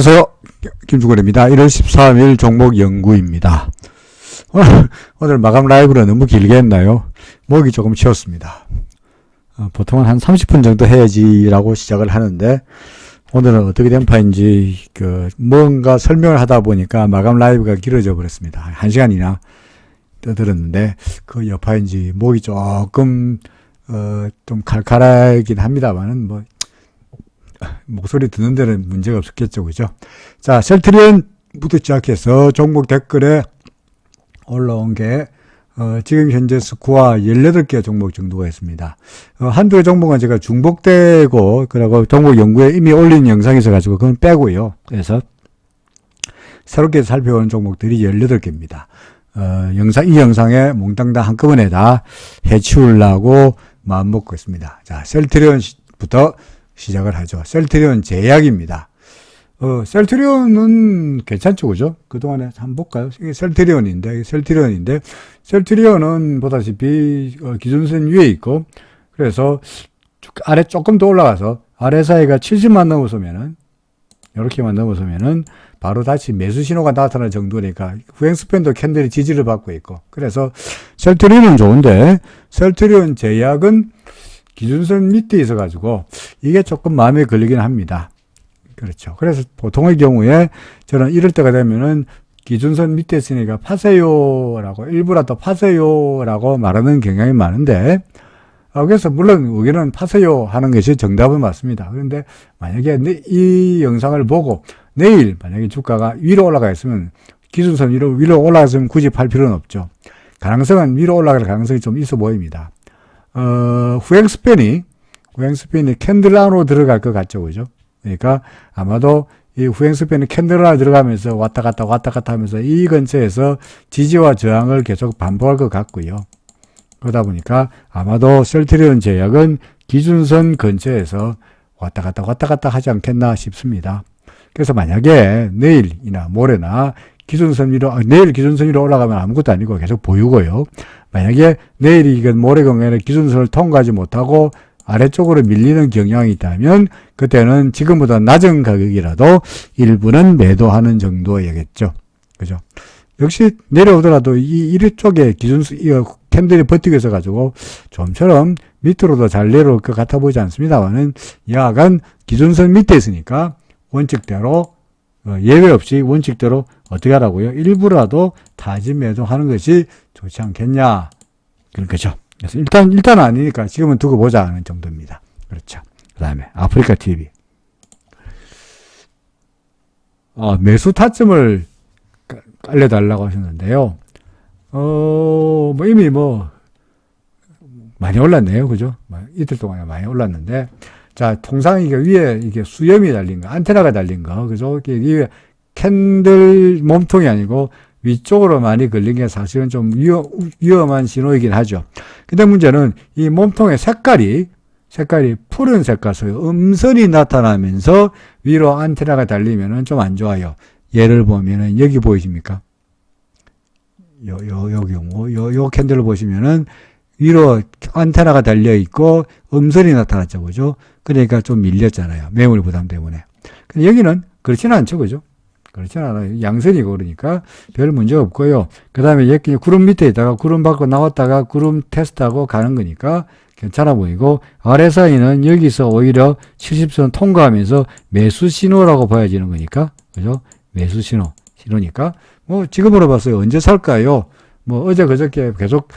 안녕하세요. 김주걸입니다. 1월 13일 종목 연구입니다. 오늘 마감 라이브를 너무 길게 했나요? 목이 조금 치웠습니다. 보통은 한 30분 정도 해야지라고 시작을 하는데 오늘은 어떻게 된 파인지 뭔가 설명을 하다 보니까 마감 라이브가 길어져 버렸습니다. 1시간이나 떠들었는데 그 여파인지 목이 조금 좀 칼칼하긴 합니다만은 목소리 듣는 데는 문제가 없었겠죠, 그죠? 자, 셀트리온부터 시작해서 종목 댓글에 올라온 게 지금 현재 스코어 18개 종목 정도가 있습니다. 한두 개 종목은 제가 중복되고 그리고 종목 연구에 이미 올린 영상이 있어가지고 그건 빼고요. 그래서 새롭게 살펴보는 종목들이 18개입니다. 이 영상에 몽땅 다 한꺼번에 다 해치우려고 마음먹고 있습니다. 자, 셀트리온부터 시작을 하죠. 셀트리온 제약입니다. 셀트리온은 괜찮죠, 그죠? 그동안에 한번 볼까요? 이게 셀트리온인데, 셀트리온은 보다시피, 기준선 위에 있고, 그래서 아래 조금 더 올라가서, 아래 사이가 70만 넘어서면은, 이렇게만 넘어서면은, 바로 다시 매수 신호가 나타날 정도니까, 후행스팬도 캔들이 지지를 받고 있고, 그래서 셀트리온은 좋은데, 셀트리온 제약은 기준선 밑에 있어가지고 이게 조금 마음에 걸리긴 합니다. 그렇죠. 그래서 보통의 경우에 저는 이럴 때가 되면은 기준선 밑에 있으니까 파세요라고 일부라도 파세요라고 말하는 경향이 많은데 그래서 물론 의견은 파세요 하는 것이 정답은 맞습니다. 그런데 만약에 이 영상을 보고 내일 만약에 주가가 위로 올라가 있으면 기준선 위로 올라갔으면 굳이 팔 필요는 없죠. 가능성은 위로 올라갈 가능성이 좀 있어 보입니다. 후행스팬이 캔들 안으로 들어갈 것 같죠, 그죠? 그러니까 아마도 이 후행스팬이 캔들 안으로 들어가면서 왔다 갔다 하면서 이 근처에서 지지와 저항을 계속 반복할 것 같고요. 그러다 보니까 아마도 셀트리온 제약은 기준선 근처에서 왔다 갔다 하지 않겠나 싶습니다. 그래서 만약에 내일이나 모레나 내일 기준선 위로 올라가면 아무것도 아니고 계속 보유고요. 만약에 내일이건 모레 경우에는 기준선을 통과하지 못하고 아래쪽으로 밀리는 경향이 있다면 그때는 지금보다 낮은 가격이라도 일부는 매도하는 정도이겠죠. 그죠? 역시 내려오더라도 이쪽에 캔들이 버티고 있어가지고 좀처럼 밑으로도 잘 내려올 것 같아 보이지 않습니다만은 약간 기준선 밑에 있으니까 원칙대로 예외 없이 원칙대로 어떻게 하라고요? 일부라도 타지 매도하는 것이 좋지 않겠냐. 그런 거죠. 그래서 일단 아니니까 지금은 두고 보자 하는 정도입니다. 그렇죠. 그 다음에 아프리카 TV. 매수 타점을 알려달라고 하셨는데요. 이미 많이 올랐네요. 그죠? 이틀 동안에 많이 올랐는데. 자, 통상 위에 수염이 달린 거, 안테나가 달린 거, 그죠? 이게 캔들 몸통이 아니고 위쪽으로 많이 걸린 게 사실은 좀 위험한 신호이긴 하죠. 근데 문제는 이 몸통의 색깔이 푸른 색깔, 음선이 나타나면서 위로 안테나가 달리면은 좀 안 좋아요. 예를 보면은 여기 보이십니까? 요 캔들을 보시면은 위로 안테나가 달려 있고 음선이 나타났죠, 그죠? 그러니까 좀 밀렸잖아요. 매물 부담 때문에. 근데 여기는 그렇지는 않죠, 그죠? 그렇지는 않아요. 양선이고 그러니까 별 문제가 없고요. 그 다음에 여기 구름 밑에 있다가 구름 밖으로 나왔다가 구름 테스트하고 가는 거니까 괜찮아 보이고 아래 사이는 여기서 오히려 70선 통과하면서 매수 신호라고 봐야지는 거니까, 그죠? 매수 신호니까 지금으로 봐서 언제 살까요? 어제 그저께 계속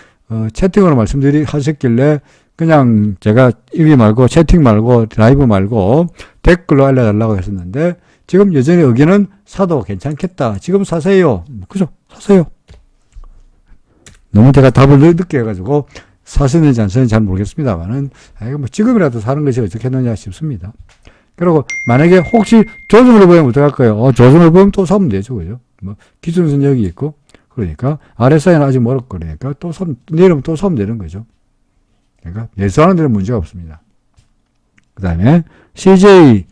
채팅으로 하셨길래 그냥 제가 일기 말고 채팅 말고 라이브 말고 댓글로 알려달라고 했었는데 지금 여전히 의견은 사도 괜찮겠다. 지금 사세요. 그죠? 사세요. 너무 제가 답을 늦게 해가지고 사시는지 안 사는지 잘 모르겠습니다만은 지금이라도 사는 것이 어떻겠느냐 싶습니다. 그리고 만약에 혹시 조정을 보면 어떡할까요? 조정을 보면 또 사면 되죠. 그죠? 기준선 여기 있고 그러니까 아래 사이는 아직 멀었고 그러니까 내일은 또 사면 되는 거죠. 그러니까 매수하는 데는 문제가 없습니다. 그 다음에 CJ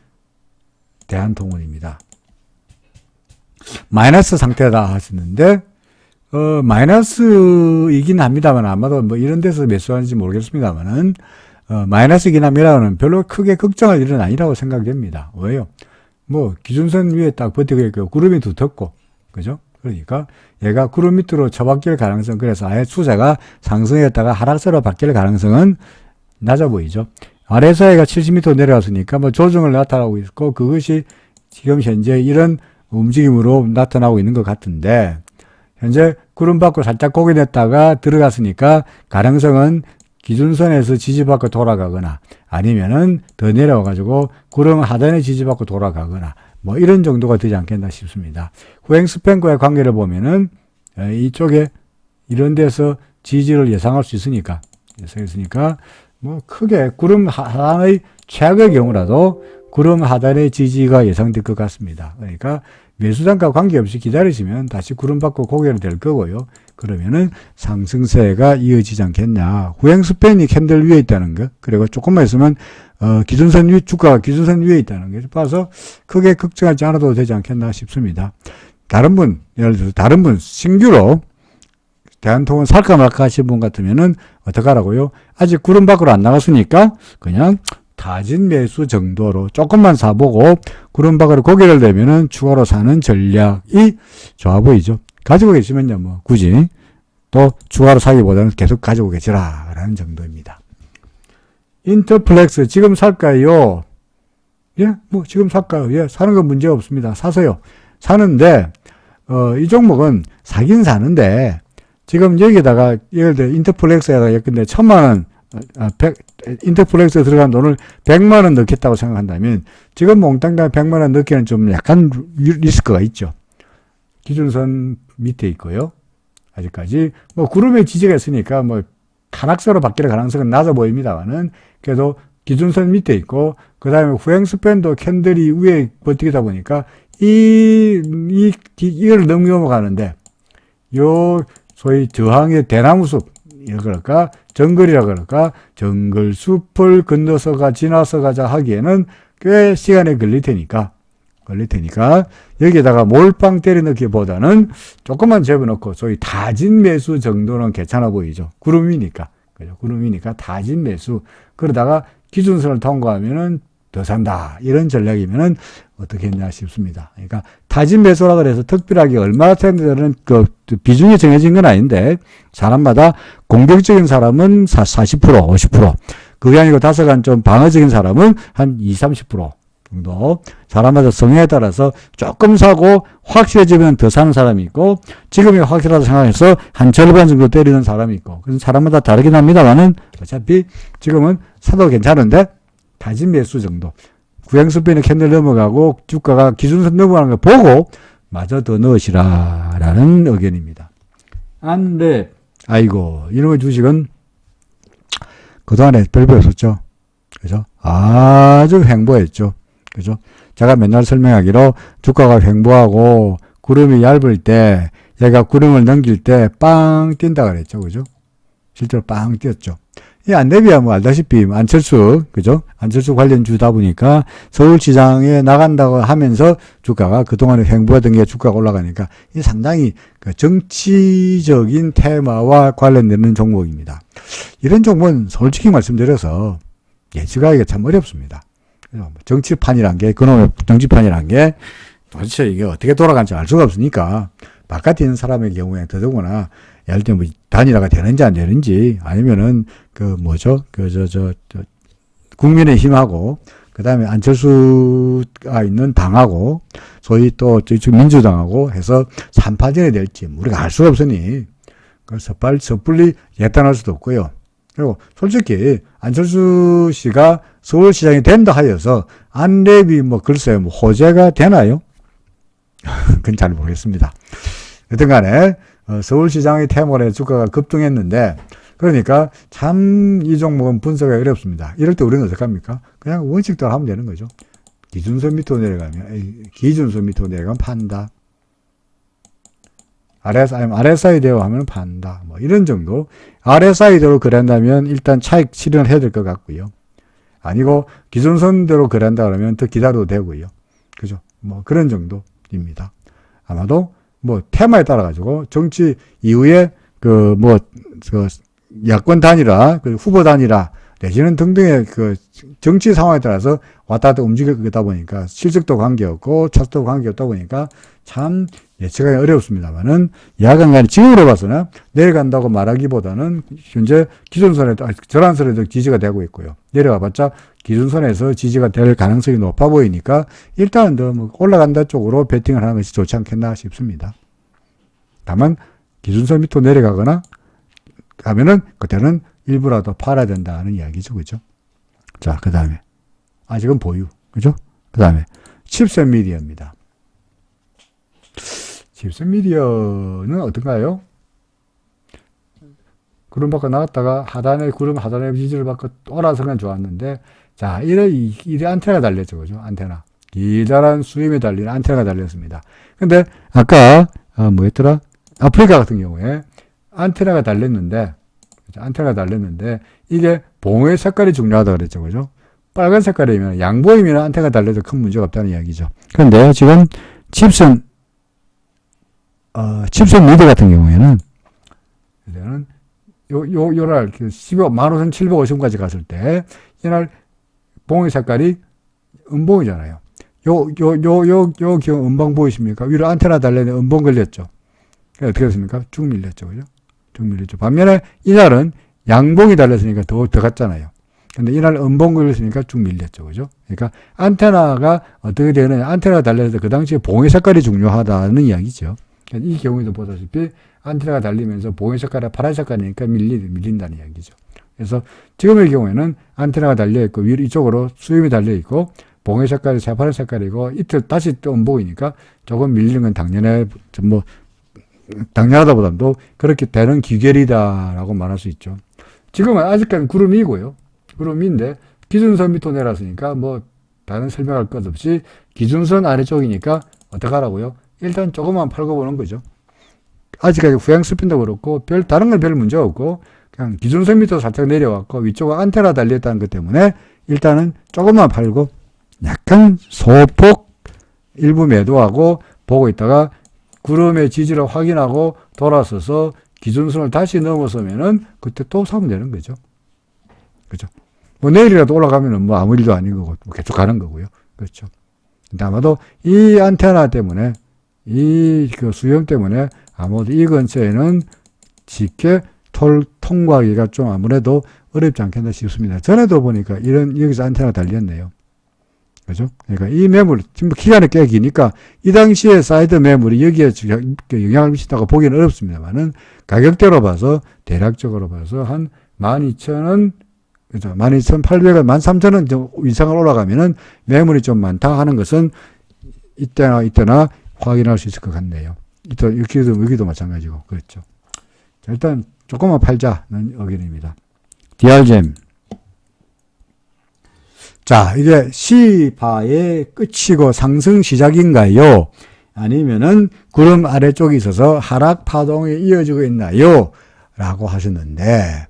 대한통운입니다. 마이너스 상태다 하셨는데 마이너스이긴 합니다만 아마도 이런 데서 매수하는지 모르겠습니다만은 마이너스긴 합니다만 별로 크게 걱정할 일은 아니라고 생각됩니다. 왜요? 뭐 기준선 위에 딱 버티고 있고 구름이 두텁고, 그죠? 그러니까 얘가 구름 밑으로 처박힐 가능성, 그래서 아예 추세가 상승했다가 하락세로 바뀔 가능성은 낮아 보이죠. 아래에서 얘가 70m 내려왔으니까 뭐 조정을 나타나고 있고, 그것이 지금 현재 이런 움직임으로 나타나고 있는 것 같은데, 현재 구름 밖으로 살짝 고개 냈다가 들어갔으니까 가능성은 기준선에서 지지받고 돌아가거나 아니면은 더 내려와가지고 구름 하단에 지지받고 돌아가거나 뭐 이런 정도가 되지 않겠나 싶습니다. 후행 스팬과의 관계를 보면은 이쪽에 이런 데서 지지를 예상할 수 있으니까 뭐 크게 구름 하단의 최악의 경우라도 구름 하단의 지지가 예상될 것 같습니다. 그러니까 매수단과 관계없이 기다리시면 다시 구름 받고 고개를 될 거고요. 그러면은 상승세가 이어지지 않겠냐. 후행 스팬이 캔들 위에 있다는 거, 그리고 조금만 있으면 기준선 위, 주가가 기준선 위에 있다는 거 봐서 크게 걱정하지 않아도 되지 않겠나 싶습니다. 다른 분, 예를 들어서 다른 분 신규로 대한통운 살까 말까 하신 분 같으면은 어떡하라고요? 아직 구름 밖으로 안 나갔으니까 그냥 타진 매수 정도로 조금만 사보고 구름 밖으로 고개를 내면은 추가로 사는 전략이 좋아 보이죠. 가지고 계시면요, 뭐 굳이 또 추가로 사기보다는 계속 가지고 계시라라는 정도입니다. 인터플렉스 지금 살까요? 예, 뭐 지금 살까요? 예, 사는 건 문제 없습니다. 사세요. 사는데 이 종목은 사긴 사는데 지금 여기다가 예를 들어 인터플렉스에다가 예컨대 1,000만 원, 인터플렉스에 들어간 돈을 100만 원 넣겠다고 생각한다면 지금 몽땅 다 100만 원 넣기에는 좀 약간 리스크가 있죠. 기준선 밑에 있고요. 아직까지 뭐 구름의 지지가 있으니까 뭐 하락세로 바뀔 가능성은 낮아 보입니다만은 그래도 기준선 밑에 있고 그 다음에 후행 스팬도 캔들이 위에 버티다 보니까 이걸 넘어가는데 요 소위 저항의 대나무숲 그럴까 정글이라 그럴까 정글숲을 건너서가 지나서 가자 하기에는 꽤 시간이 걸릴 테니까 여기에다가 몰빵 때려 넣기보다는 조금만 재워놓고 소위 다진 매수 정도는 괜찮아 보이죠. 구름이니까 그죠? 구름이니까 다진 매수 그러다가 기준선을 통과하면은 더 산다 이런 전략이면은 어떻게 했냐 싶습니다. 그러니까 타진 매수라 그래서 특별하게 얼마나 되는 그 비중이 정해진 건 아닌데 사람마다 공격적인 사람은 40%, 50%, 그게 아니고 다소간 좀 방어적인 사람은 한 20, 30% 정도 사람마다 성향에 따라서 조금 사고 확실해지면 더 사는 사람이 있고 지금이 확실하다 생각해서 한 절반 정도 때리는 사람이 있고 그래서 사람마다 다르긴 합니다만은 어차피 지금은 사도 괜찮은데 타진 매수 정도 구행스팬의 캔들 넘어가고 주가가 기준선 넘어가는 걸 보고 마저 더 넣으시라라는 의견입니다. 안돼 아이고 이놈의 주식은 그동안에 별거 없었죠. 그죠? 아주 횡보했죠. 그죠? 제가 맨날 설명하기로 주가가 횡보하고 구름이 얇을 때 얘가 구름을 넘길 때 빵 뛴다 그랬죠. 그죠? 실제로 빵 뛰었죠. 이 안대비야 뭐 알다시피 안철수 그죠? 안철수 관련 주다 보니까 서울시장에 나간다고 하면서 주가가 그동안에 횡보하던 게 주가가 올라가니까 이 상당히 그 정치적인 테마와 관련되는 종목입니다. 이런 종목은 솔직히 말씀드려서 예측하기가 참 어렵습니다. 정치판이란 게 그놈의 정치판이란 게 도대체 이게 어떻게 돌아가는지 알 수가 없으니까 바깥에 있는 사람의 경우에 더더구나 예를 들면 뭐 단일화가 되는지 안 되는지 아니면은 국민의힘하고 그 다음에 안철수가 있는 당하고 소위 또 저쪽 민주당하고 해서 3파전이 될지 우리가 알 수가 없으니 그래서 섣불리 예단할 수도 없고요. 그리고 솔직히 안철수 씨가 서울시장이 된다 하여서 안랩이 뭐 글쎄요 뭐 호재가 되나요? 그건 잘 모르겠습니다. 여튼 간에 서울시장의 테마로 주가가 급등했는데 그러니까 참 이 종목은 분석이 어렵습니다. 이럴 때 우리는 어떻게 합니까? 그냥 원칙대로 하면 되는 거죠. 기준선 밑으로 내려가면 판다. RSI대로 하면 판다. 뭐 이런 정도. RSI대로 거래한다면 일단 차익 실현을 해야 될 것 같고요. 아니고 기준선대로 거래한다 그러면 더 기다려도 되고요. 그죠? 뭐 그런 정도입니다. 아마도 뭐 테마에 따라 가지고 정치 이후에 야권 단일화, 후보 단일화 내지는 등등의 그 정치 상황에 따라서 왔다 갔다 움직이다 보니까 실적도 관계없고 차트도 관계없다 보니까 참 예측하기 어렵습니다만은 야간간에 지금으로 봐서는 내려간다고 말하기보다는 현재 기준선에 절한선에도 지지가 되고 있고요. 내려가봤자 기준선에서 지지가 될 가능성이 높아 보이니까 일단은 더 뭐 올라간다 쪽으로 베팅을 하는 것이 좋지 않겠나 싶습니다. 다만 기준선 밑으로 내려가거나 하면은 그때는 일부라도 팔아야 된다는 이야기죠. 그죠? 자, 그 다음에 아직은 보유. 그죠? 그 다음에 칩셋 미디어입니다. 칩셋 미디어는 어떤가요? 구름 밖으로 나갔다가 구름 하단에 지지를 받고 올라서면 좋았는데, 자, 이래 안테나가 달렸죠. 그죠? 안테나. 기다란 수임에 달린 안테나가 달렸습니다. 근데 아까 뭐였더라? 아프리카 같은 경우에 안테나가 달렸는데 이게 봉의 색깔이 중요하다고 그랬죠. 그죠? 빨간 색깔이면 양보이면 안테나가 달려도 큰 문제가 없다는 이야기죠. 그런데 지금 칩셋 미드 같은 경우에는 요날 15,750까지 갔을 때 이날 봉의 색깔이 음봉이잖아요. 경우 음봉 보이십니까? 위로 안테나 달려있는 음봉 걸렸죠. 어떻게 됐습니까? 쭉 밀렸죠. 그죠? 쭉 밀렸죠. 반면에 이날은 양봉이 달렸으니까 더 갔잖아요. 근데 이날 음봉 걸렸으니까 쭉 밀렸죠. 그죠? 그러니까 안테나가 어떻게 되느냐. 안테나가 달려서 그 당시에 봉의 색깔이 중요하다는 이야기죠. 이 경우에도 보다시피 안테나가 달리면서 봉의 색깔이 파란 색깔이니까 밀린다는 이야기죠. 그래서 지금의 경우에는 안테나가 달려있고 위로 이쪽으로 수염이 달려있고 봉의 색깔이 새파란 색깔이고 이틀 다시 또 음봉이니까 조금 밀리는 건 당연하다보다도 그렇게 되는 기결이다라고 말할 수 있죠. 지금은 아직까지는 구름이고요. 구름인데 기준선 밑으로 내려왔으니까 뭐 다른 설명할 것 없이 기준선 아래쪽이니까 어떡하라고요? 일단 조금만 팔고 보는 거죠. 아직까지 후행 스핀도 그렇고 다른 건 별 문제가 없고 그냥 기준선 밑으로 살짝 내려왔고 위쪽에 안테나 달려있다는 것 때문에 일단은 조금만 팔고 약간 소폭 일부 매도하고 보고 있다가 구름의 지지를 확인하고 돌아서서 기준선을 다시 넘어서면은 그때 또 사면 되는 거죠. 그죠? 뭐 내일이라도 올라가면은 뭐 아무 일도 아닌 거고 뭐 계속 가는 거고요. 그렇죠. 근데 아마도 이 안테나 때문에 그 수염 때문에 아마도 이 근처에는 쉽게 통과하기가 좀 아무래도 어렵지 않겠나 싶습니다. 전에도 보니까 여기서 안테나 달렸네요. 그죠? 그러니까 이 매물, 지금 기간이 꽤 기니까 이 당시에 사이드 매물이 여기에 영향을 미친다고 보기는 어렵습니다만은 가격대로 봐서 대략적으로 봐서 한 12,000원, 그죠? 12,800원, 13,000원 이상을 올라가면은 매물이 좀 많다 하는 것은 이때나 확인할 수 있을 것 같네요. 여기도 마찬가지고, 그렇죠. 자, 일단 조금만 팔자는 의견입니다. DRGM. 자, 이게 C바의 끝이고 상승 시작인가요? 아니면은 구름 아래쪽에 있어서 하락 파동이 이어지고 있나요? 라고 하셨는데,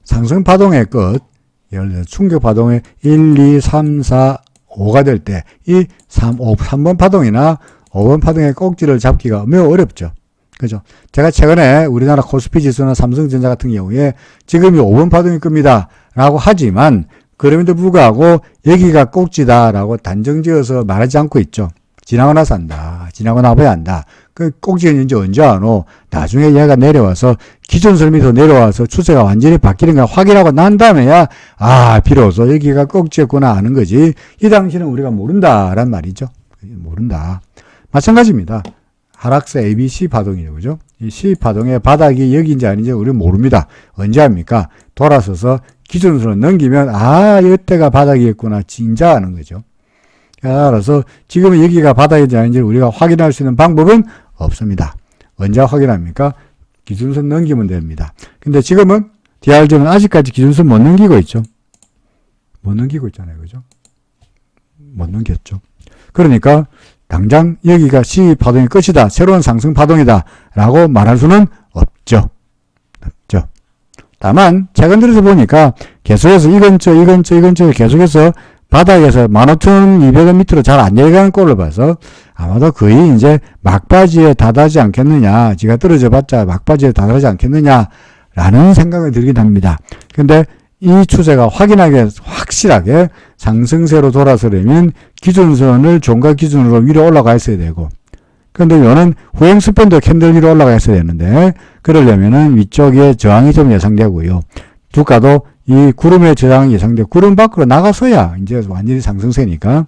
상승 파동의 끝, 예를 들어 충격 파동의 1, 2, 3, 4, 5가 될 때, 이 3번 파동이나 5번 파동의 꼭지를 잡기가 매우 어렵죠. 그죠? 제가 최근에 우리나라 코스피 지수나 삼성전자 같은 경우에 지금이 5번 파동일 겁니다. 라고 하지만, 그럼에도 불구하고 여기가 꼭지다라고 단정지어서 말하지 않고 있죠. 지나고 나서 한다. 지나고 나봐야 한다. 그 꼭지는 이제 언제 하노? 나중에 얘가 내려와서 기존선 밑으로 내려와서 추세가 완전히 바뀌는 걸 확인하고 난 다음에야 비로소 여기가 꼭지였구나 하는 거지. 이 당시는 우리가 모른다란 말이죠. 모른다. 마찬가지입니다. 하락세 ABC 파동이죠. 그죠? 이 C 파동의 바닥이 여기인지 아닌지 우리는 모릅니다. 언제 합니까? 돌아서서 기준선을 넘기면 이때가 바닥이었구나 진짜 하는 거죠. 따라서 지금 여기가 바닥인지 아닌지 우리가 확인할 수 있는 방법은 없습니다. 언제 확인합니까? 기준선 넘기면 됩니다. 근데 지금은 DRG는 아직까지 기준선 못 넘기고 있죠. 못 넘기고 있잖아요. 그죠? 못 넘겼죠. 그러니까 당장 여기가 C 파동의 끝이다. 새로운 상승 파동이다. 라고 말할 수는 없죠. 없죠. 다만 최근 들어서 보니까 계속해서 이 근처에 계속해서 바닥에서 15,200원 밑으로 잘 안 내려가는 꼴을 봐서 아마도 거의 이제 막바지에 다다지 않겠느냐. 지가 떨어져 봤자 막바지에 다다지 않겠느냐. 라는 생각이 들긴 합니다. 근데 이 추세가 확실하게 상승세로 돌아서려면 기준선을 종가 기준으로 위로 올라가 있어야 되고, 근데 요는 후행 스펀드 캔들 위로 올라가 있어야 되는데, 그러려면은 위쪽에 저항이 좀 예상되고요. 주가도 이 구름의 저항이 예상되고, 구름 밖으로 나가서야 이제 완전히 상승세니까,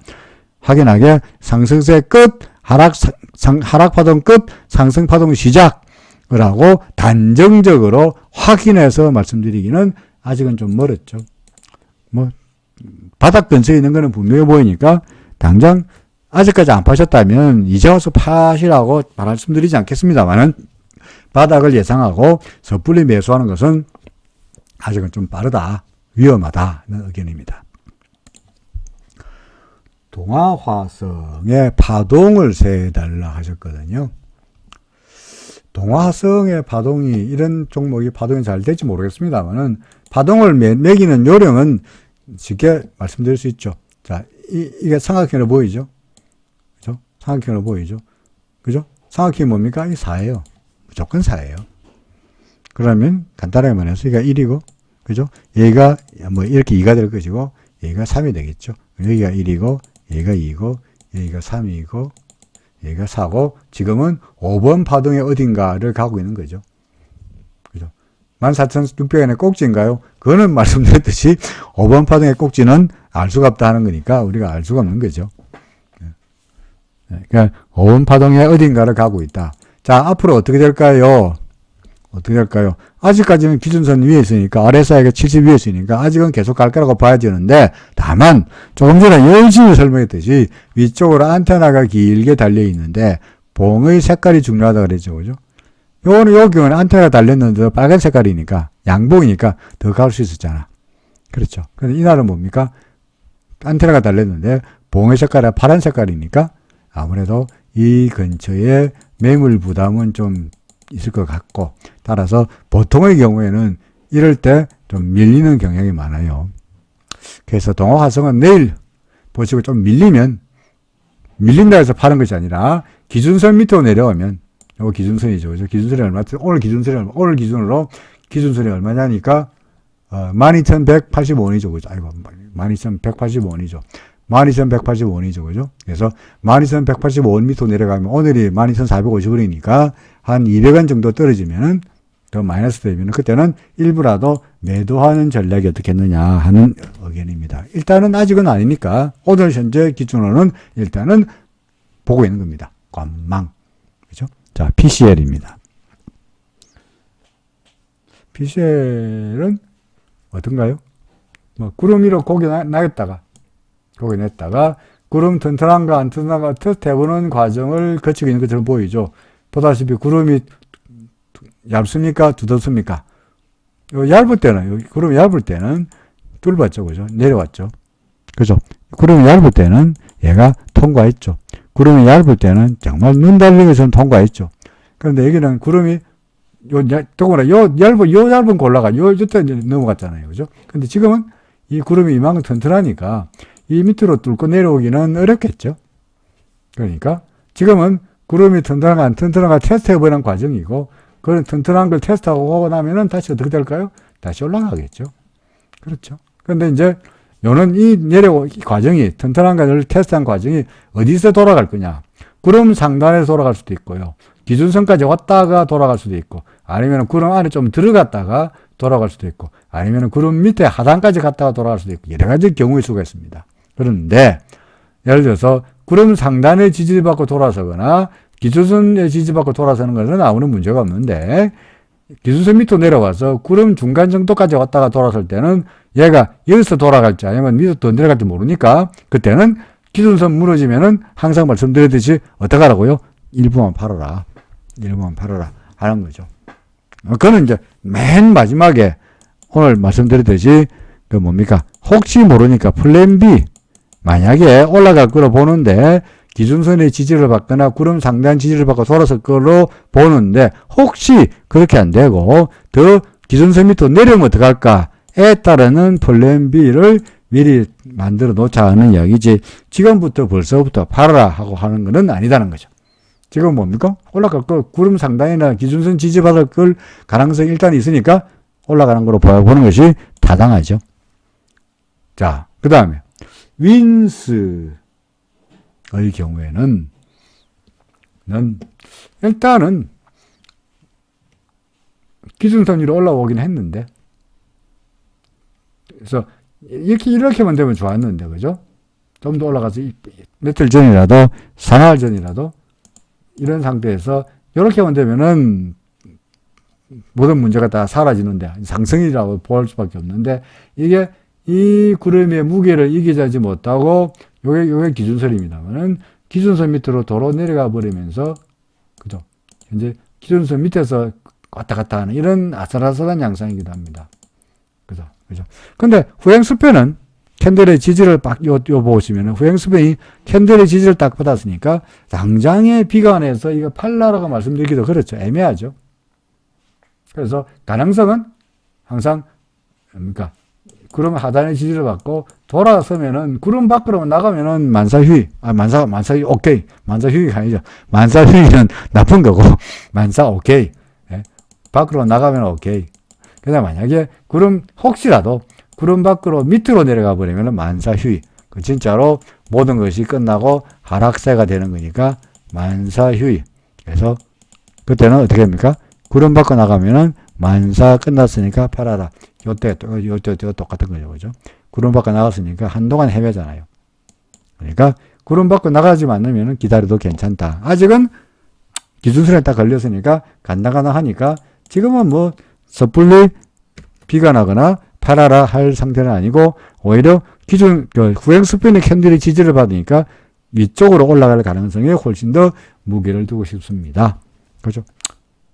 확연하게 상승세 끝, 하락파동 끝, 상승파동 시작을 하고 단정적으로 확인해서 말씀드리기는 아직은 좀 멀었죠. 뭐, 바닥 근처에 있는 거는 분명해 보이니까, 당장 아직까지 안 파셨다면 이제 와서 파시라고 말씀드리지 않겠습니다만은, 바닥을 예상하고 섣불리 매수하는 것은 아직은 좀 빠르다, 위험하다는 의견입니다. 동아화성의 파동을 세달라 하셨거든요. 동아화성의 파동이, 이런 종목이 파동이 잘 될지 모르겠습니다만은, 파동을 매기는 요령은 쉽게 말씀드릴 수 있죠. 자, 이게 삼각형으로 보이죠? 그죠? 삼각형으로 보이죠? 그죠? 삼각형이 뭡니까? 이 4예요. 무조건 4예요. 그러면 간단하게 말해서 여기가 1이고, 그죠? 여기가 뭐 이렇게 2가 될 것이고, 여기가 3이 되겠죠. 여기가 1이고, 여기가 2고, 여기가 3이고, 여기가 4고, 지금은 5번 파동의 어딘가를 가고 있는 거죠. 그죠? 14,600원의 꼭지인가요? 그거는 말씀드렸듯이 5번 파동의 꼭지는 알 수가 없다 하는 거니까 우리가 알 수가 없는 거죠. 그러니까 5번 파동의 어딘가를 가고 있다. 자, 앞으로 어떻게 될까요? 어떻게 될까요? 아직까지는 기준선 위에 있으니까, RSI가 70 위에 있으니까 아직은 계속 갈 거라고 봐야 되는데, 다만 조금 전에 열심히 설명했듯이 위쪽으로 안테나가 길게 달려 있는데 봉의 색깔이 중요하다 그랬죠. 그죠? 요 경우는 안테나가 달렸는데 빨간 색깔이니까, 양봉이니까 더 갈 수 있었잖아. 그렇죠. 근데 이날은 뭡니까? 안테나가 달렸는데 봉의 색깔이 파란 색깔이니까 아무래도 이 근처에 매물 부담은 좀 있을 것 같고, 따라서 보통의 경우에는 이럴 때 좀 밀리는 경향이 많아요. 그래서 동아화성은 내일 보시고 좀 밀린다 해서 파는 것이 아니라 기준선 밑으로 내려오면, 이거 기준선이죠. 그죠? 기준선이 오늘 기준으로 기준선이 얼마냐니까 12,185원이죠. 그죠? 아이고, 12,185원이죠. 12,185원이죠. 그죠? 그래서 12,185원 밑으로 내려가면, 오늘이 12,450원이니까 한 200원 정도 떨어지면은, 더 마이너스 되면 그때는 일부라도 매도하는 전략이 어떻겠느냐 하는 의견입니다. 일단은 아직은 아니니까 오늘 현재 기준으로는 일단은 보고 있는 겁니다. 관망. 그죠? 자, PCL입니다. PCL은 어떤가요? 뭐 구름 위로 고개 냈다가 구름 튼튼한가 안 튼튼한가 테스트 해보는 과정을 거치고 있는 것처럼 보이죠. 보다시피 구름이 얇습니까? 두텁습니까? 구름이 얇을 때는 뚫었죠. 그죠? 내려왔죠. 그죠? 구름이 얇을 때는 얘가 통과했죠. 구름이 얇을 때는 정말 눈 달린 것처럼 통과했죠. 그런데 여기는 구름이 더구나 요 얇은 골라가 요때 넘어갔잖아요. 그죠? 근데 지금은 이 구름이 이만큼 튼튼하니까 이 밑으로 뚫고 내려오기는 어렵겠죠. 그러니까 지금은 구름이 튼튼한가 안 튼튼한가 테스트 해보는 과정이고, 그런 튼튼한 걸 테스트하고 나면은 다시 어떻게 될까요? 다시 올라가겠죠. 그렇죠. 근데 이제 요는 이 내려오 과정이, 튼튼한가를 테스트한 과정이 어디서 돌아갈 거냐. 구름 상단에서 돌아갈 수도 있고요. 기준선까지 왔다가 돌아갈 수도 있고, 아니면 구름 안에 좀 들어갔다가 돌아갈 수도 있고, 아니면 구름 밑에 하단까지 갔다가 돌아갈 수도 있고, 여러 가지 경우의 수가 있습니다. 그런데 예를 들어서 구름 상단의 지지를 받고 돌아서거나 기준선의 지지받고 돌아서는 것은 아무런 문제가 없는데, 기준선 밑으로 내려와서 구름 중간 정도까지 왔다가 돌아설 때는 얘가 여기서 돌아갈지 아니면 밑으로 더 내려갈지 모르니까, 그때는 기준선 무너지면은 항상 말씀드렸듯이 어떡하라고요? 일부만 팔아라 하는 거죠. 그거는 이제 맨 마지막에 오늘 말씀드렸듯이 그 뭡니까? 혹시 모르니까 플랜 B, 만약에 올라갈 거로 보는데 기준선의 지지를 받거나 구름 상단 지지를 받고 돌아설 걸로 보는데, 혹시 그렇게 안 되고 더 기준선 밑으로 내려오면 어떡할까에 따르는 플랜 B를 미리 만들어 놓자 하는 이야기지, 지금부터 벌써부터 팔아라 하고 하는 것은 아니다는 거죠. 지금 뭡니까? 올라갈 거 구름 상단이나 기준선 지지받을 걸 가능성이 일단 있으니까 올라가는 거로 보는 것이 타당하죠. 자, 그 다음에 윈스의 경우에는 일단은 기준선 위로 올라오긴 했는데, 그래서 이렇게만 되면 좋았는데, 그죠? 좀 더 올라가서 며칠 전이라도, 4나흘 전이라도, 이런 상태에서 이렇게만 되면은 모든 문제가 다 사라지는데, 상승이라고 볼 수밖에 없는데, 이게 이 구름의 무게를 이기지 못하고, 요게 기준선입니다만은, 기준선 밑으로 도로 내려가 버리면서, 그죠? 현재 기준선 밑에서 왔다 갔다 하는 이런 아슬아슬한 양상이기도 합니다. 그죠? 근데 후행수표는 캔들의 지지를 보시면 후행수표이 캔들의 지지를 딱 받았으니까 당장의 비관에서 이거 팔라라고 말씀드리기도 그렇죠. 애매하죠. 그래서 가능성은 항상 그러니까 구름 하단의 지지를 받고 돌아서면은 구름 밖으로 나가면은 만사휴이 만사휴이 오케이 만사휴이가 아니죠. 만사휴이는 나쁜 거고 만사 오케이 밖으로 나가면 오케이. 그다음 만약에 혹시라도 구름 밖으로 밑으로 내려가 버리면 만사휴이. 진짜로 모든 것이 끝나고 하락세가 되는 거니까 만사휴이. 그래서 그때는 어떻게 합니까? 구름 밖으로 나가면은 만사 끝났으니까 팔아라. 요때 똑같은 거죠. 그죠? 구름 밖으로 나갔으니까 한동안 헤매잖아요. 그러니까 구름 밖으로 나가지 않으면 기다려도 괜찮다. 아직은 기준선에 딱 걸렸으니까 간당간당하니까 지금은 뭐 섣불리 비관하거나 팔아라 할 상태는 아니고 오히려 후행수편의 캔들이 지지를 받으니까 위쪽으로 올라갈 가능성이 훨씬 더 무게를 두고 싶습니다. 그렇죠?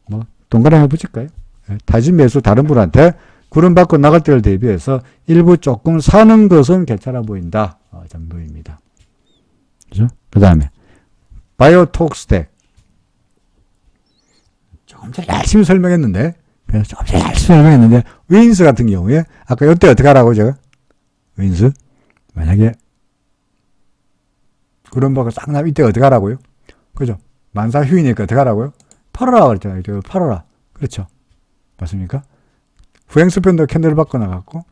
뭐 동그라미 해보실까요? 타진 매수 다른 분한테 구름 밖으로 나갈 때를 대비해서 일부 조금 사는 것은 괜찮아 보인다 정도입니다. 그죠? 그 다음에 바이오톡스텍 조금 더 열심히 설명했는데 윈스 같은 경우에 아까 이때 어떻게 하라고 제가 윈스 만약에 구름 밖으로 싹 나면 이때 어떻게 하라고요? 그죠? 만사휴이니까 어떻게 하라고요? 팔아라 그랬잖아요. 팔아라. 그렇죠? 맞습니까? 후행수편도 캔들을 받고 나갔고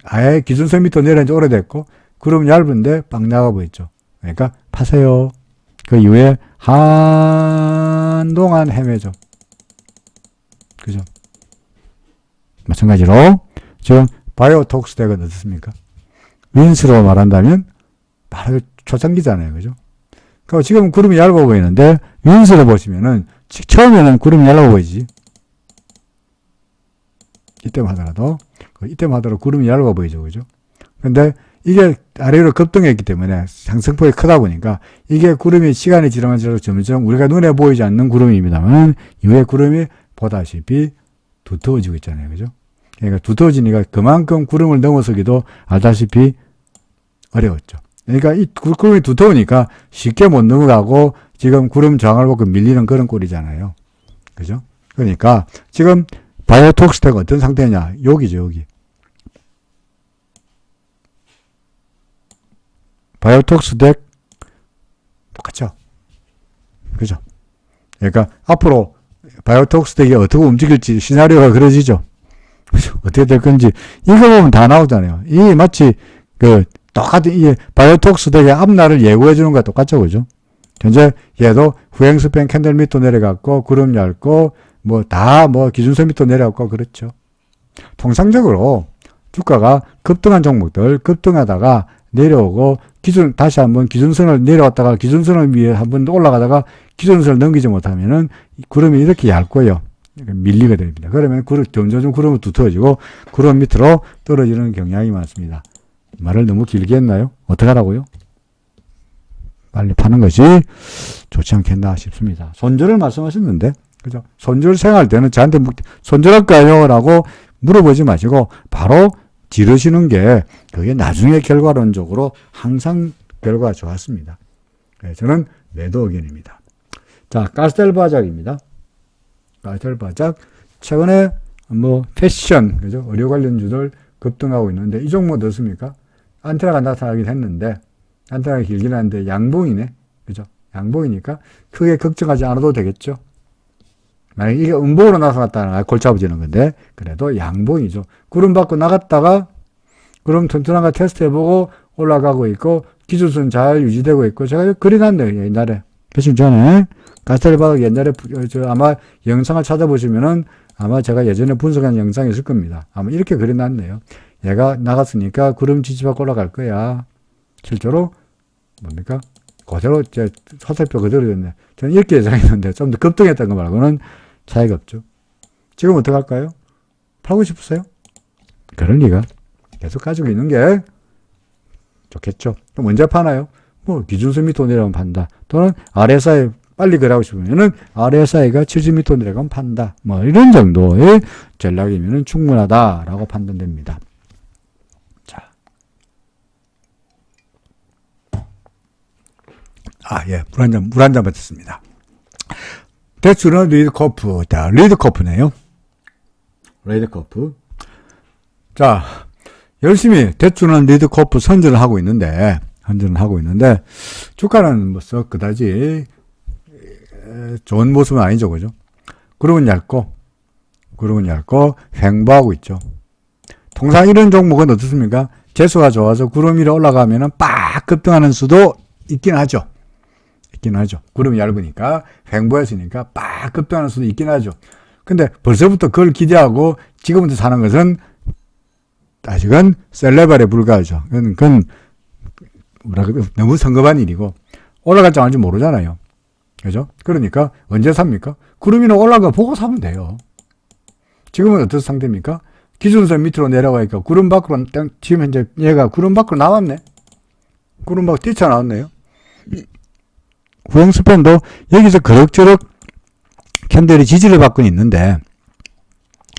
아예 기준선 밑으로 내려온 지 오래됐고 구름 얇은데 빵 나가버렸죠. 그러니까 파세요. 그 이후에 한동안 헤매죠. 그죠? 마찬가지로 지금 바이오톡스텍은 어떻습니까? 윈스로 말한다면 바로 초창기잖아요. 그죠? 그러니까 지금 구름이 얇아 보이는데 윈스로 보시면은 처음에는 구름이 얇아 보이지. 이때만 하더라도 구름이 얇아 보이죠. 그죠? 근데 이게 아래로 급등했기 때문에 상승폭이 크다 보니까 이게 구름이 시간이 지나면서 점점 우리가 눈에 보이지 않는 구름입니다만 이후에 구름이 보다시피 두터워지고 있잖아요. 그죠? 그러니까 두터워지니까 그만큼 구름을 넘어서기도 알다시피 어려웠죠. 그러니까 이 구름이 두터우니까 쉽게 못 넘어가고 지금 구름 저항을 보고 밀리는 그런 꼴이잖아요. 그죠? 그러니까 지금 바이오톡스텍은 어떤 상태냐? 여기죠, 여기. 바이오톡스텍 똑같죠? 그죠? 그러니까 앞으로 바이오톡스텍이 어떻게 움직일지 시나리오가 그려지죠. 어떻게 될 건지 이거 보면 다 나오잖아요. 이 마치 똑같은 이 바이오톡스텍의 앞날을 예고해 주는 거와 똑같죠, 그죠? 현재 얘도 후행수평 캔들 밑으로 내려갔고 구름 얇고 기준선 밑으로 내려갔고 그렇죠. 통상적으로 주가가 급등한 종목들 급등하다가 내려오고 다시 한번 기준선을 내려왔다가 기준선을 위해 한번 올라가다가 기준선을 넘기지 못하면은 구름이 이렇게 얇고요. 밀리게 됩니다. 그러면 점점 구름이 두터워지고 구름 밑으로 떨어지는 경향이 많습니다. 말을 너무 길게 했나요? 어떡하라고요? 빨리 파는 것이 좋지 않겠나 싶습니다. 손절을 말씀하셨는데, 그죠? 손절 생각할 때는 저한테 손절할까요? 라고 물어보지 마시고 바로 지르시는 게 그게 나중에 결과론적으로 항상 결과가 좋았습니다. 네, 저는 매도 의견입니다. 자, 가스텔 바작입니다. 가스텔 바작. 최근에 패션, 그죠? 의료 관련주들 급등하고 있는데 이 종목 어떻습니까? 안테나가 나타나긴 했는데 안테나가 길긴 한데 양봉이네. 그죠? 양봉이니까 크게 걱정하지 않아도 되겠죠? 만약에 이게 음봉으로 나타났다는 골치 아파지는 건데, 그래도 양봉이죠. 구름 밖으로 나갔다가, 구름 튼튼한 거 테스트 해보고 올라가고 있고, 기준선 잘 유지되고 있고, 제가 그려놨네요, 옛날에. 며칠 전에. 가스텔 바닥 옛날에, 아마 영상을 찾아보시면은, 아마 제가 예전에 분석한 영상이 있을 겁니다. 아마 이렇게 그려놨네요. 얘가 나갔으니까 구름 지지 밖으로 올라갈 거야. 실제로, 뭡니까? 그대로, 화살표 그대로 됐네. 저는 이렇게 예상했는데, 좀 더 급등했던 거 말고는 차이가 없죠. 지금 어떡할까요? 팔고 싶으세요? 그럴 리가. 계속 가지고 있는 게 좋겠죠. 그럼 언제 파나요? 뭐, 기준선 밑으로 내려가면 판다. 또는 RSI 빨리 거래하고 싶으면은 RSI가 70m 내려가면 판다. 뭐, 이런 정도의 전략이면은 충분하다라고 판단됩니다. 자. 예. 물 한 잔 받았습니다. 대출은 리드커프. 자, 리드커프네요. 리드커프. 자, 열심히 대출은 리드커프 선전을 하고 있는데, 주가는 뭐 썩 그다지 좋은 모습은 아니죠, 그죠? 구름은 얇고 횡보하고 있죠. 통상 이런 종목은 어떻습니까? 재수가 좋아서 구름 위로 올라가면은 빡 급등하는 수도 있긴 하죠. 구름이 얇으니까, 횡보했으니까 빡 급등하는 수도 있긴 하죠. 근데 벌써부터 그걸 기대하고 지금부터 사는 것은 아직은 셀레발에 불과하죠. 그건 너무 성급한 일이고, 올라갈지 안 할지 모르잖아요. 그죠? 그러니까 언제 삽니까? 구름 위로 올라가 보고 사면 돼요. 지금은 어떤 상태입니까? 기준선 밑으로 내려가니까 구름 밖으로, 지금 현재 얘가 구름 밖으로 나왔네. 구름 밖으로 뛰쳐나왔네요. 후행 스팬도 여기서 그럭저럭 캔들이 지지를 받고 있는데,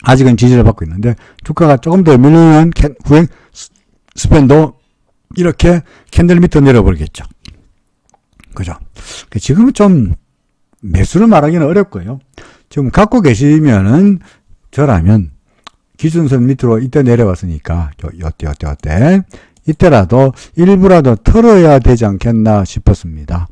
아직은 지지를 받고 있는데, 주가가 조금 더 밀리면 후행 스팬도 이렇게 캔들 밑으로 내려버리겠죠. 그죠? 지금은 좀 매수를 말하기는 어렵고요. 지금 갖고 계시면은, 저라면, 기준선 밑으로 이때 내려왔으니까, 요때. 이때라도 일부라도 털어야 되지 않겠나 싶었습니다.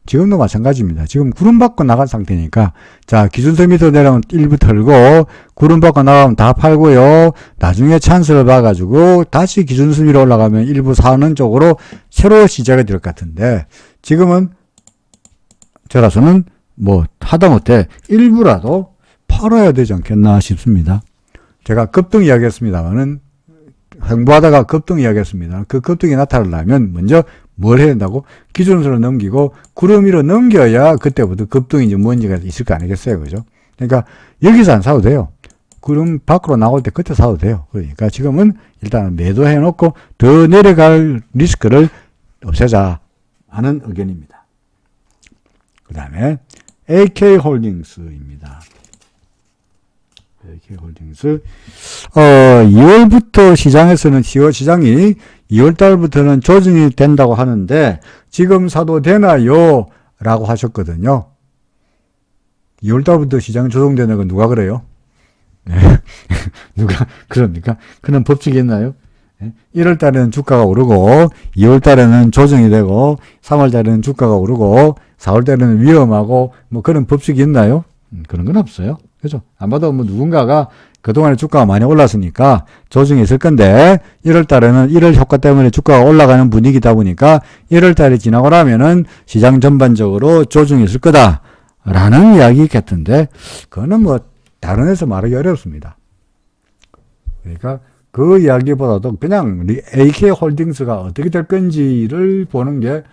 지금도 마찬가지입니다. 지금 구름 밖으로 나간 상태니까, 자, 기준선 밑으로 내려오면 일부 털고, 구름 밖으로 나가면 다 팔고요. 나중에 찬스를 봐가지고, 다시 기준선 위로 올라가면 일부 사는 쪽으로 새로 시작이 될 것 같은데, 지금은, 저라서는 뭐, 하다못해 일부라도 팔아야 되지 않겠나 싶습니다. 제가 급등 이야기했습니다만은, 횡보하다가 급등 이야기했습니다. 그 급등이 나타나려면 먼저 뭘 해야 된다고? 기준선을 넘기고 구름 위로 넘겨야 그때부터 급등인지 뭔지가 있을 거 아니겠어요, 그죠? 그러니까 여기서 안 사도 돼요. 구름 밖으로 나올 때 그때 사도 돼요. 그러니까 지금은 일단 매도해 놓고 더 내려갈 리스크를 없애자 하는 의견입니다. 그 다음에 AK홀딩스입니다. AK홀딩스. 2월부터 시장에서는, 시장이 2월달부터는 조정이 된다고 하는데, 지금 사도 되나요? 라고 하셨거든요. 2월달부터 시장이 조정되는 건 누가 그래요? 네. 누가 그럽니까? 그런 법칙이 있나요? 1월달에는 주가가 오르고, 2월달에는 조정이 되고, 3월달에는 주가가 오르고, 4월달에는 위험하고, 뭐 그런 법칙이 있나요? 그런 건 없어요. 그죠? 아마도 뭐 누군가가 그동안에 주가가 많이 올랐으니까 조정이 있을 건데, 1월 달에는 1월 효과 때문에 주가가 올라가는 분위기다 보니까 1월 달이 지나고 나면은 시장 전반적으로 조정이 있을 거다. 라는 이야기겠던데, 그거는 뭐 다른 데서 말하기 어렵습니다. 그러니까 그 이야기보다도 그냥 AK홀딩스가 어떻게 될 건지를 보는 게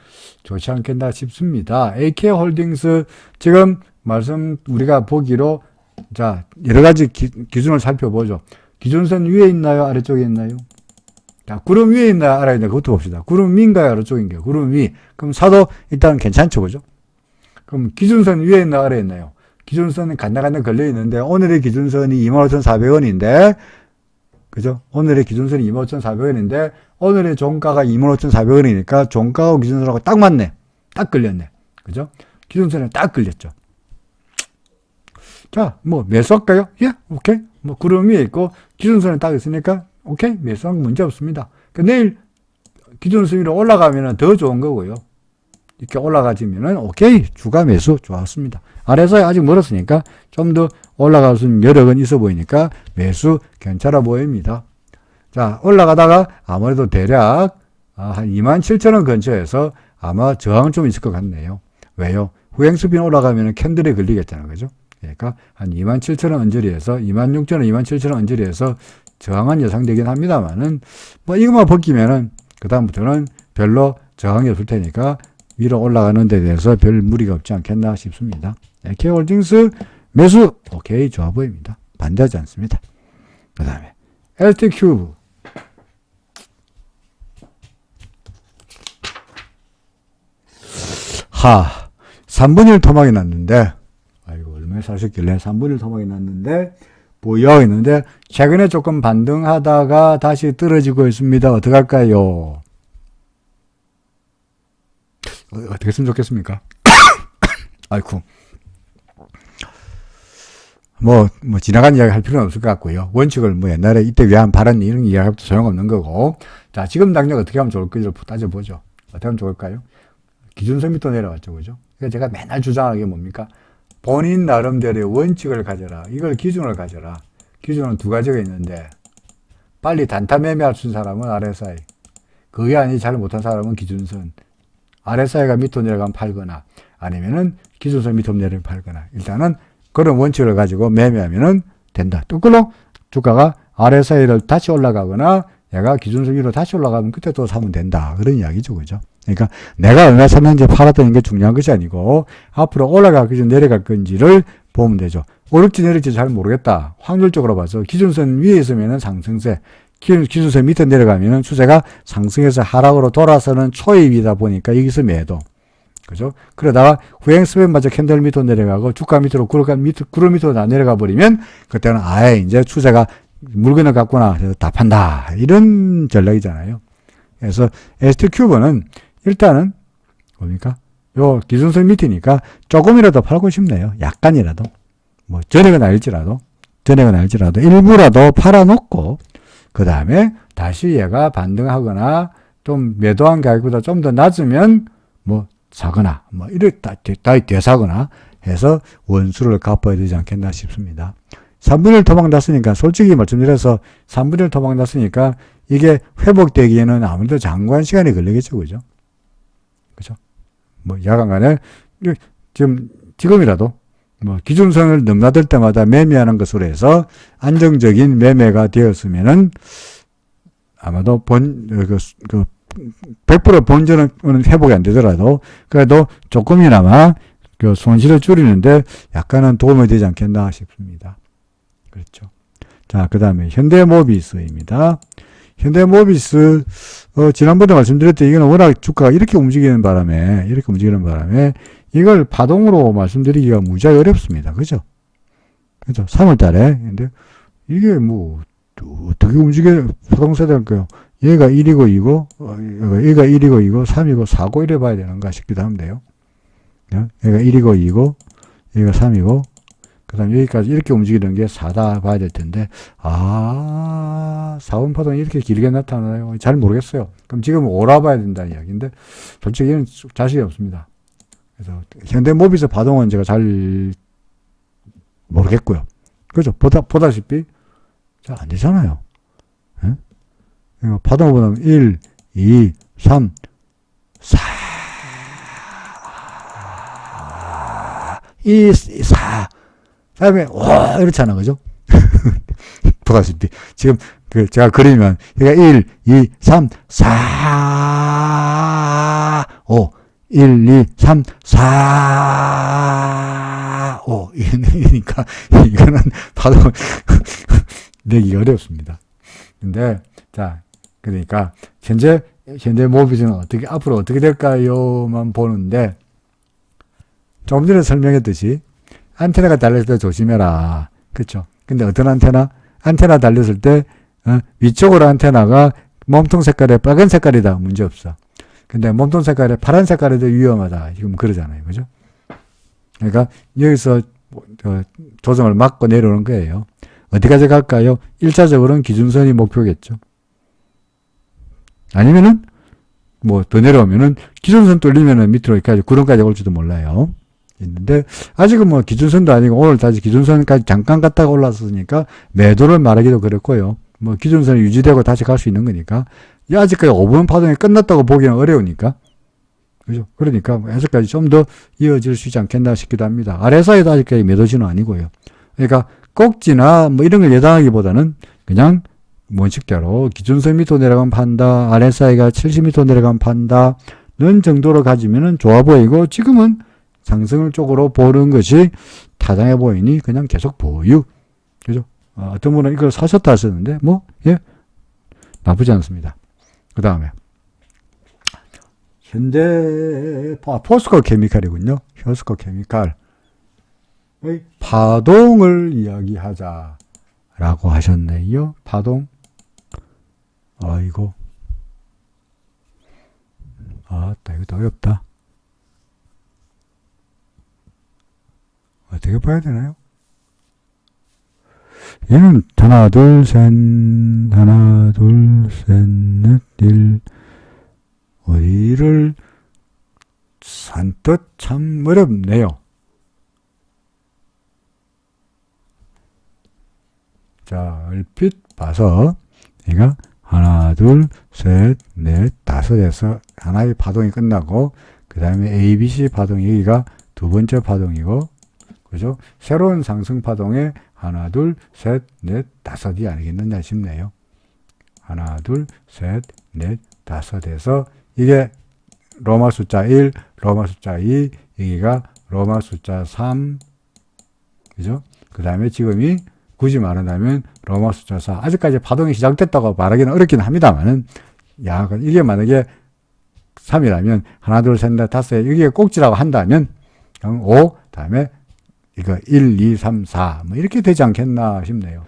좋지 않겠나 싶습니다. AK홀딩스 지금 우리가 보기로, 자, 여러 가지 기준을 살펴보죠. 기준선 위에 있나요? 아래쪽에 있나요? 자, 구름 위에 있나요? 아래에 있나요? 그것도 봅시다. 구름 위인가요? 아래쪽인가요? 구름 위. 그럼 사도 일단 괜찮죠, 그죠? 그럼 기준선 위에 있나요? 아래에 있나요? 기준선은 간당간당 걸려 있는데, 오늘의 기준선이 25,400원인데, 그죠? 오늘의 기준선이 25,400원인데, 오늘의 종가가 25,400원이니까 종가하고 기준선하고 딱 맞네. 딱 걸렸네. 그죠? 기준선에 딱 걸렸죠. 자, 뭐, 매수할까요? 예, 오케이. 뭐, 구름 위에 있고, 기준선에 딱 있으니까, 오케이. 매수한 거 문제 없습니다. 그러니까 내일 기준선 위로 올라가면 더 좋은 거고요. 이렇게 올라가지면은 오케이 주가 매수 좋았습니다. 아래서 아직 멀었으니까 좀 더 올라갈 수 있는 여력은 있어 보이니까 매수 괜찮아 보입니다. 자 올라가다가 아무래도 대략 한 27,000원 근처에서 아마 저항 좀 있을 것 같네요. 왜요? 후행스핀 올라가면 캔들에 걸리겠잖아요. 그죠? 그러니까 한 27,000원 언저리에서 26,000원, 27,000원 언저리에서 저항은 예상되긴 합니다만은 뭐 이것만 벗기면은 그 다음부터는 별로 저항이 없을 테니까 위로 올라가는 데 대해서 별 무리가 없지 않겠나 싶습니다. KH홀딩스 매수 오케이 좋아 보입니다. 반대하지 않습니다. 그 다음에 LT큐브 하 3분의 1 토막이 났는데 아이고 얼마나 사셨길래 3분의 1 토막이 났는데 보여 있는데 최근에 조금 반등하다가 다시 떨어지고 있습니다. 어떡할까요? 어떻게 했으면 좋겠습니까? 아이쿠. 뭐 지나간 이야기 할 필요는 없을 것 같고요. 원칙을 옛날에 이때 왜 한 발언 이런 이야기도 소용없는 거고. 자, 지금 당장 어떻게 하면 좋을까를 따져보죠. 어떻게 하면 좋을까요? 기준선 밑으로 내려왔죠. 그죠? 그러니까 제가 맨날 주장하는 게 뭡니까? 본인 나름대로의 원칙을 가져라. 이걸 기준을 가져라. 기준은 두 가지가 있는데, 빨리 단타 매매할 수 있는 사람은 RSI. 그게 아니 잘 못한 사람은 기준선. RSI가 밑으로 내려가면 팔거나, 아니면은 기준선 밑으로 내려가면 팔거나. 일단은 그런 원칙을 가지고 매매하면은 된다. 거꾸로 주가가 RSI를 다시 올라가거나, 얘가 기준선 위로 다시 올라가면 그때 또 사면 된다. 그런 이야기죠. 그죠? 그러니까 내가 얼마 샀는지 팔았다는 게 중요한 것이 아니고 앞으로 올라갈 건지 내려갈 건지를 보면 되죠. 오를지 내릴지 잘 모르겠다. 확률적으로 봐서 기준선 위에 있으면 상승세, 기준선 밑에 내려가면 추세가 상승해서 하락으로 돌아서는 초입이다 보니까 여기서 매도. 그죠? 그러다가 후행스팬마저 캔들 밑으로 내려가고 주가 밑으로 구름 밑으로 다 내려가 버리면 그때는 아예 이제 추세가 물건을 갖구나 해서 다 판다. 이런 전략이잖아요. 그래서 ST큐브는 일단은 뭡니까? 요 기준선 밑이니까 조금이라도 팔고 싶네요. 약간이라도. 뭐 전액은 아닐지라도 일부라도 팔아놓고 그 다음에 다시 얘가 반등하거나 좀 매도한 가격보다 좀 더 낮으면 뭐 사거나 뭐 이렇게 되사거나 해서 원수를 갚아야 되지 않겠나 싶습니다. 3분의 1 토막 났으니까 솔직히 말씀드려서 3분의 1 토막 났으니까 이게 회복되기에는 아무래도 장구한 시간이 걸리겠죠. 그죠? 그죠? 뭐 야간간에 지금이라도 뭐 기준선을 넘나들 때마다 매매하는 것으로 해서 안정적인 매매가 되었으면은 아마도 100% 본전은 회복이 안 되더라도 그래도 조금이나마 그 손실을 줄이는데 약간은 도움이 되지 않겠나 싶습니다. 그렇죠. 자, 그 다음에 현대모비스입니다. 현대모비스, 지난번에 말씀드렸듯이 이거는 워낙 주가가 이렇게 움직이는 바람에, 이걸 파동으로 말씀드리기가 무지하게 어렵습니다. 그죠? 그죠? 3월 달에. 근데 이게 뭐, 어떻게 파동세야 될까요? 얘가 1이고 2고, 얘가 1이고 2고, 3이고 4고 이래 봐야 되는가 싶기도 한데요. 얘가 1이고 2고, 얘가 3이고, 그 다음 여기까지 이렇게 움직이는 게 4다 봐야 될 텐데, 4원 파동이 이렇게 길게 나타나요? 잘 모르겠어요. 그럼 지금 5라 봐야 된다는 이야기인데, 솔직히 이건 자신이 없습니다. 그래서, 현대모비스 파동은 제가 잘 모르겠고요. 그죠? 보다시피, 잘 안 되잖아요. 예? 파동을 보면 1, 2, 3, 4, 2, 4, 그 다음에, 와, 이렇잖아, 그죠? 보다시피. 지금, 제가 그리면, 그러니까 1, 2, 3, 4, 5, 1, 2, 3, 4, 5. 이러니까, 이거는 파동, 내기가 어렵습니다. 근데, 자, 그러니까, 현대모비스는 앞으로 어떻게 될까요?만 보는데, 조금 전에 설명했듯이, 안테나가 달렸을 때 조심해라. 그쵸? 근데 어떤 안테나 달렸을 때, 위쪽으로 안테나가 몸통 색깔에 빨간 색깔이다. 문제 없어. 근데 몸통 색깔에 파란 색깔이 더 위험하다. 지금 그러잖아요. 그죠? 그러니까 여기서 조정을 막고 내려오는 거예요. 어디까지 갈까요? 1차적으로는 기준선이 목표겠죠. 아니면은 뭐 더 내려오면은 기준선 뚫리면은 밑으로 여기까지 구름까지 올지도 몰라요. 있는데 아직은 뭐 기준선도 아니고 오늘 다시 기준선까지 잠깐 갔다가 올랐으니까 매도를 말하기도 그렇고요. 뭐 기준선이 유지되고 다시 갈 수 있는 거니까 아직까지 5분 파동이 끝났다고 보기는 어려우니까 그죠? 그러니까 아직까지 좀 더 이어질 수 있지 않겠나 싶기도 합니다. RSI도 아직까지 매도신은 아니고요. 그러니까 꼭지나 뭐 이런 걸 예상하기보다는 그냥 원칙대로 기준선 밑으로 내려가면 판다, RSI가 70m 내려가면 판다는 정도로 가지면은 좋아 보이고 지금은 상승을 쪽으로 보는 것이 타당해 보이니 그냥 계속 보유. 그죠? 어떤 분은 이걸 사셨다 하셨는데 뭐 예, 나쁘지 않습니다. 그 다음에 현대 포스코 케미칼이군요. 포스코 케미칼 파동을 이야기하자라고 하셨네요. 파동. 아이고. 아따 이것도 어렵다. 어떻게 봐야 되나요? 얘는 하나 둘 셋 넷 일 어디를 산뜻 참 어렵네요. 자, 얼핏 봐서 얘가 하나 둘 셋 넷 다섯에서 하나의 파동이 끝나고 그 다음에 ABC 파동 여기가 두 번째 파동이고 그죠? 새로운 상승 파동에 하나 둘 셋 넷 다섯이 아니겠느냐 싶네요. 하나 둘 셋 넷 다섯에서 이게 로마 숫자 1, 로마 숫자 2, 여기가 로마 숫자 3, 그죠? 그 다음에 지금이 굳이 말한다면 로마 숫자 4. 아직까지 파동이 시작됐다고 말하기는 어렵긴 합니다만은, 야, 이게 만약에 3이라면, 하나, 둘, 셋, 넷, 다섯, 이게 꼭지라고 한다면, 5, 다음에 이거 1, 2, 3, 4, 뭐 이렇게 되지 않겠나 싶네요.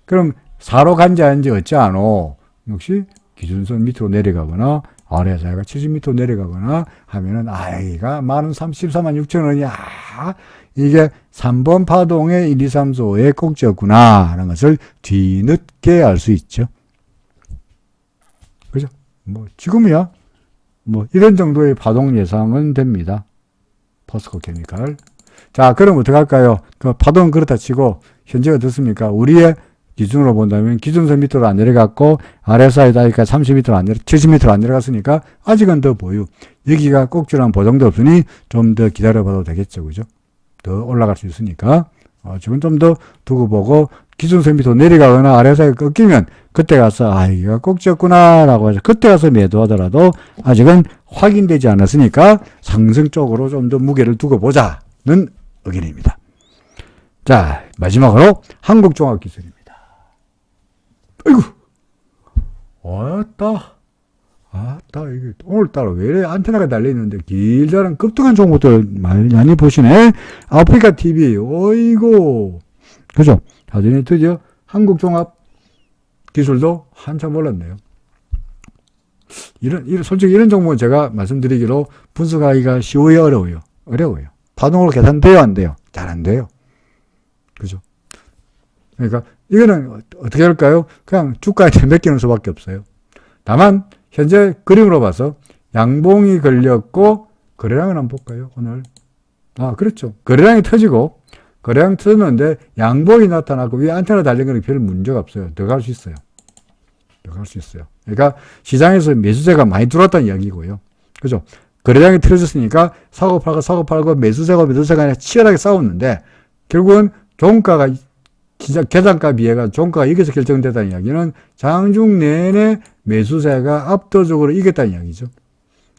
그럼 4로 간지 아닌지 어찌하노? 역시 기준선 밑으로 내려가거나, RSI가 70m 내려가거나 하면은, 이가 13만 6천 원이, 이게 3번 파동의 1, 2, 3, 4의 꼭지였구나 하는 것을 뒤늦게 알 수 있죠. 그죠? 뭐, 지금이야, 뭐, 이런 정도의 파동 예상은 됩니다. 포스코 케미칼. 자, 그럼 어떡할까요? 그 파동은 그렇다 치고, 현재 어떻습니까? 우리의 기준으로 본다면 기준선 밑으로 안 내려갔고 RSI 다니까 30m 안 내려 70m 안 내려갔으니까 아직은 더 보유. 여기가 꼭지랑 보정도 없으니 좀 더 기다려봐도 되겠죠, 그죠? 더 올라갈 수 있으니까 지금 좀 더 두고 보고 기준선 밑으로 내려가거나 RSI가 꺾이면 그때 가서 이가 꼭지였구나라고 해서 그때 가서 매도하더라도 아직은 확인되지 않았으니까 상승 쪽으로 좀 더 무게를 두고 보자는 의견입니다. 자, 마지막으로 한국종합기술입니다. 아이고, 이게 오늘따라 왜 이래 안테나가 달려있는데 길다란 급등한 종목들 많이 보시네. 아프리카 TV, 어이고, 그죠? 나중에 드디어 한국종합기술도 한참 올랐네요. 솔직히 이런 종목은 제가 말씀드리기로 분석하기가 쉬워요, 어려워요? 어려워요. 파동으로 계산돼요, 안 돼요? 잘 안 돼요. 그죠? 그러니까 이거는 어떻게 할까요? 그냥 주가에 맡기는 수밖에 없어요. 다만 현재 그림으로 봐서 양봉이 걸렸고 거래량을 한번 볼까요? 오늘 그렇죠. 거래량이 터지고 거래량 터졌는데 양봉이 나타나고 위에 안테나 달린 거는 별 문제가 없어요. 더 갈 수 있어요. 더 갈 수 있어요. 그러니까 시장에서 매수세가 많이 들어왔다는 이야기고요. 그죠? 거래량이 틀어졌으니까 사고 팔고 매수세가 치열하게 싸웠는데 결국은 종가가 진짜 계산가 비해가 종가가 여기서 결정됐다는 이야기는 장중 내내 매수세가 압도적으로 이겼다는 이야기죠.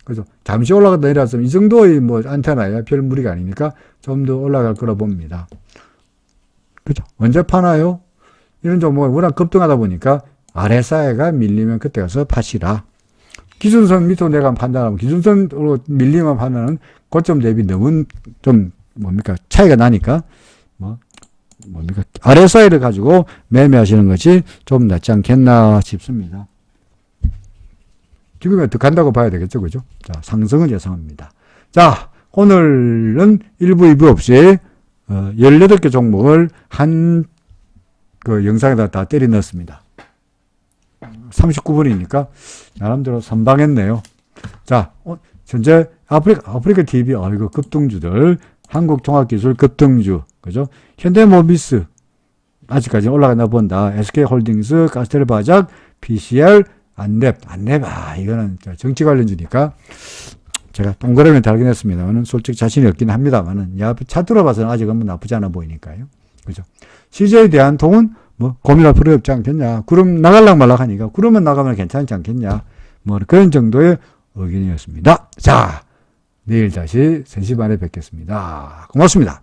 그래서 잠시 올라갔다 내려왔으면 이 정도의 뭐 안테나야 별 무리가 아니니까 좀 더 올라갈 거라 봅니다. 그죠? 언제 파나요? 이런 종목이 워낙 급등하다 보니까 RSI가 밀리면 그때 가서 파시라. 기준선 밑으로 내가 판단하면 기준선으로 밀리면 판단은 고점 대비 너무 좀 차이가 나니까 RSI를 가지고 매매하시는 것이 좀 낫지 않겠나 싶습니다. 지금은 더 간다고 봐야 되겠죠, 그죠? 자, 상승을 예상합니다. 자, 오늘은 1부, 2부 없이 18개 종목을 한 영상에다 다 때려 넣었습니다. 39분이니까 나름대로 선방했네요. 자, 현재 아프리카 TV, 이거 급등주들, 한국종합기술 급등주, 그죠? 현대모비스, 아직까지 올라가나 본다. SK홀딩스, 카스텔바작, PCR, 안랩, 이거는 정치 관련주니까 제가 동그라미 달긴 했습니다만은 솔직히 자신이 없긴 합니다만은, 차트로 봐서는 아직은 뭐 나쁘지 않아 보이니까요. 그죠? CJ 대한통운, 뭐, 고민할 필요 없지 않겠냐. 구름 나갈락 말락 하니까, 구름은 나가면 괜찮지 않겠냐. 뭐, 그런 정도의 의견이었습니다. 자, 내일 다시 3시 반에 뵙겠습니다. 고맙습니다.